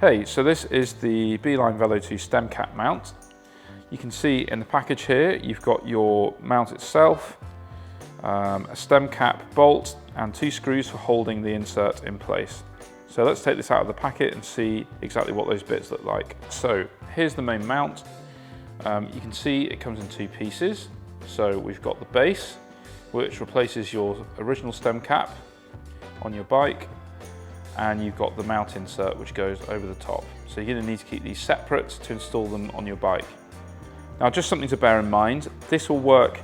Hey, so this is the Beeline Velo 2 stem cap mount. You can see in the package here, you've got your mount itself, a stem cap bolt, and 2 screws for holding the insert in place. So let's take this out of the packet and see exactly what those bits look like. So here's the main mount. You can see it comes in 2 pieces. So we've got the base, which replaces your original stem cap on your bike, and you've got the mount insert which goes over the top. So you're going to need to keep these separate to install them on your bike. Now, just something to bear in mind, this will work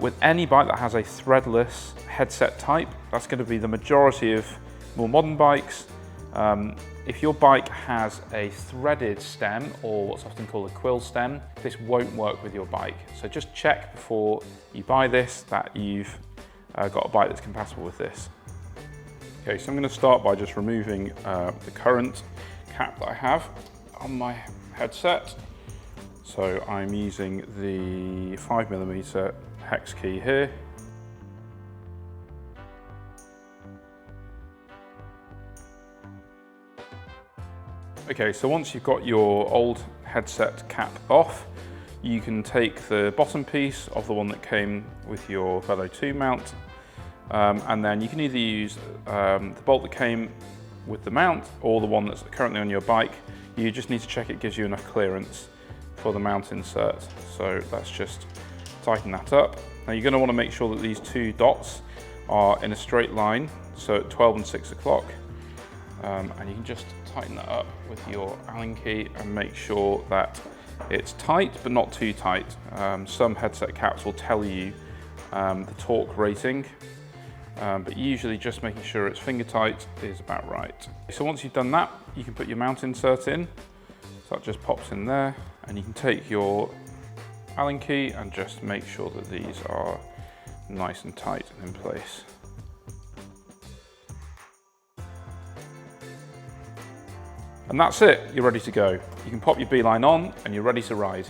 with any bike that has a threadless headset type. That's going to be the majority of more modern bikes. If your bike has a threaded stem, or what's often called a quill stem, this won't work with your bike. So just check before you buy this that you've got a bike that's compatible with this. Okay, so I'm going to start by just removing the current cap that I have on my headset. So I'm using the 5mm hex key here. Okay, so once you've got your old headset cap off, you can take the bottom piece of the one that came with your Velo 2 mount, and then you can either use the bolt that came with the mount or the one that's currently on your bike. You just need to check it gives you enough clearance for the mount insert. So let's just tighten that up. Now you're going to want to make sure that these 2 dots are in a straight line, so at 12 and 6 o'clock. And you can just tighten that up with your Allen key and make sure that it's tight but not too tight. Some headset caps will tell you the torque rating, but usually just making sure it's finger tight is about right. So once you've done that, you can put your mount insert in. So that just pops in there, and you can take your Allen key and just make sure that these are nice and tight and in place. And that's it, you're ready to go. You can pop your Beeline on and you're ready to ride.